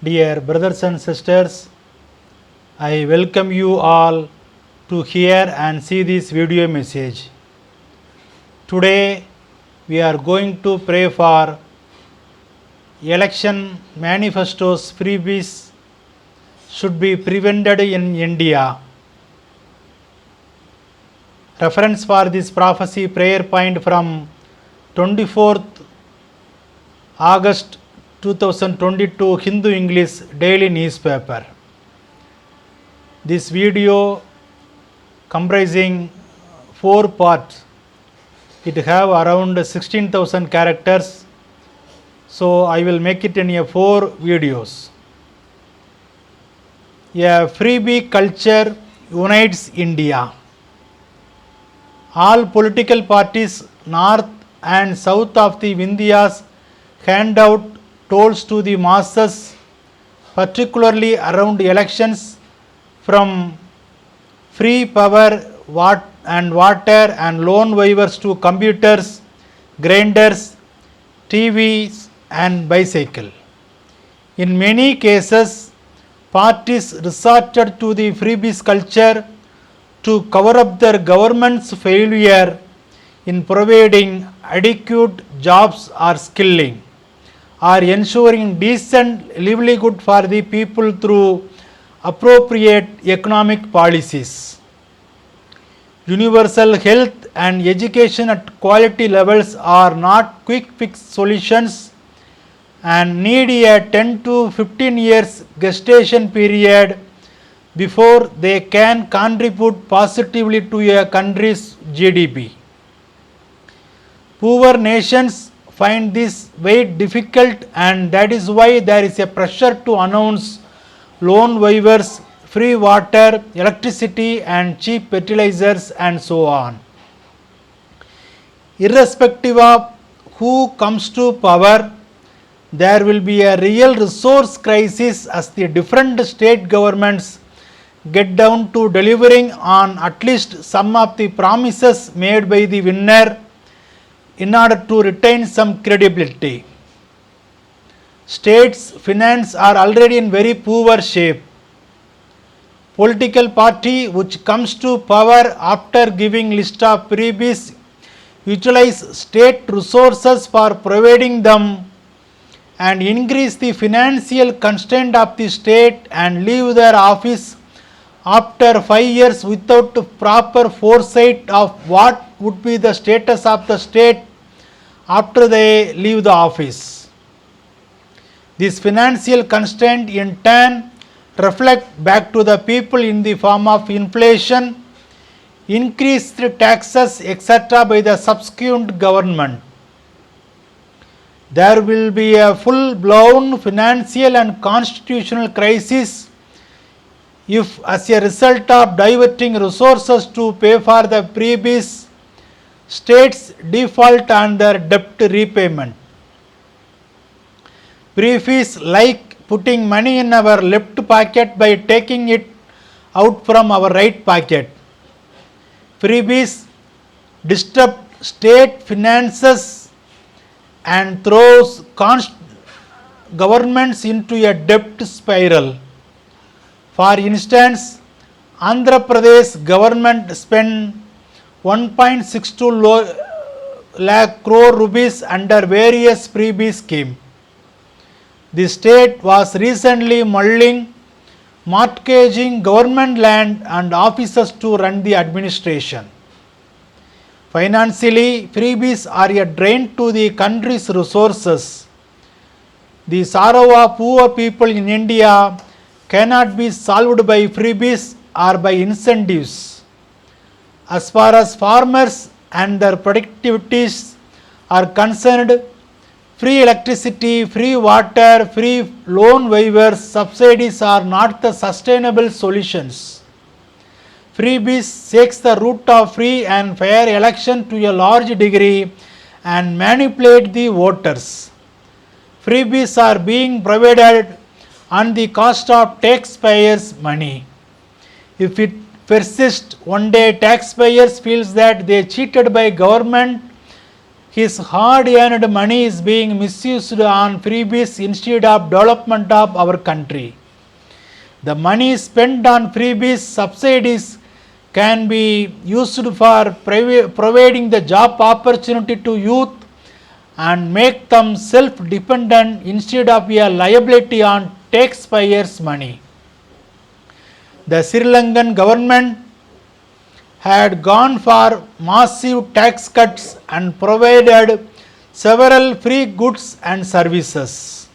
Dear brothers and sisters, I welcome you all to hear and see this video message. Today we are going to pray for election manifestos freebies should be prevented in India. Reference for this prophecy prayer point from 24th August 2022 Hindu English daily newspaper. This video comprising 4 parts. It have around 16,000 characters. So I will make it in 4 videos. A freebie culture unites India. All political parties north and south of the Vindhyas hand out tolls to the masses, particularly around elections, from free power and water and loan waivers to computers, grinders, TVs and bicycle. In many cases, parties resorted to the freebies culture to cover up their government's failure in providing adequate jobs or skilling, or ensuring decent livelihood for the people through appropriate economic policies. Universal health and education at quality levels are not quick fix solutions and need a 10 to 15 years gestation period before they can contribute positively to a country's GDP. Poor nations find this very difficult, and that is why there is a pressure to announce loan waivers, free water, electricity and cheap fertilizers and so on. Irrespective of who comes to power, there will be a real resource crisis as the different state governments get down to delivering on at least some of the promises made by the winner in order to retain some credibility. States' finance are already in very poor shape. Political party which comes to power after giving list of freebies utilize state resources for providing them and increase the financial constraint of the state and leave their office after 5 years without proper foresight of what would be the status of the state after they leave the office. This financial constraint in turn reflect back to the people in the form of inflation, increased taxes, etc. by the subsequent government. There will be a full-blown financial and constitutional crisis if, as a result of diverting resources to pay for the freebies, states default on their debt repayment. Freebies like putting money in our left pocket by taking it out from our right pocket. Freebies disturb state finances and throws governments into a debt spiral. For instance, Andhra Pradesh government spent 1.62 lakh crore rupees under various freebie schemes. The state was recently mulling mortgaging government land and offices to run the administration. Financially, freebies are a drain to the country's resources. The sorrow of poor people in India cannot be solved by freebies or by incentives. As far as farmers and their productivities are concerned, free electricity, free water, free loan waivers, subsidies are not the sustainable solutions. Freebies takes the route of free and fair election to a large degree and manipulate the voters. Freebies are being provided on the cost of taxpayers' money. If it persists, one day taxpayers feels that they cheated by government his hard-earned money is being misused on freebies instead of development of our country. The money spent on freebies, subsidies can be used for providing the job opportunity to youth and make them self-dependent instead of a liability on taxpayers' money. The Sri Lankan government had gone for massive tax cuts and provided several free goods and services.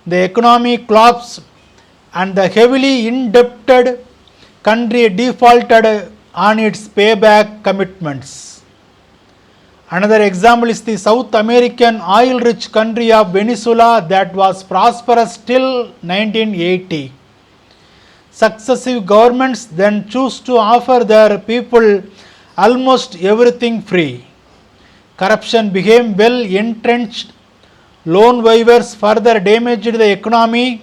The economy collapsed and the heavily indebted country defaulted on its payback commitments. Another example is the South American oil-rich country of Venezuela that was prosperous till 1980. Successive governments then choose to offer their people almost everything free. Corruption became well entrenched. Loan waivers further damaged the economy.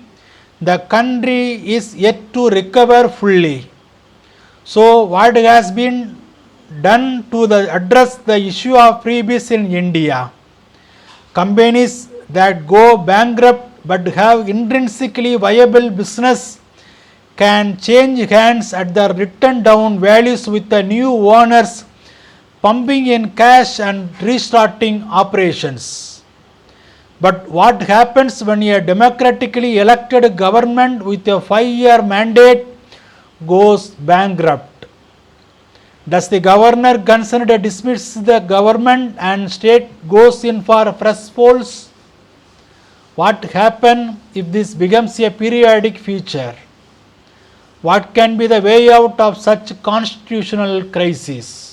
The country is yet to recover fully. So, what has been done to address the issue of freebies in India? Companies that go bankrupt but have intrinsically viable business can change hands at the written down values with the new owners pumping in cash and restarting operations. But what happens when a democratically elected government with a 5-year mandate goes bankrupt? Does the governor concerned dismiss the government and state goes in for fresh polls? What happens if this becomes a periodic feature? What can be the way out of such constitutional crisis?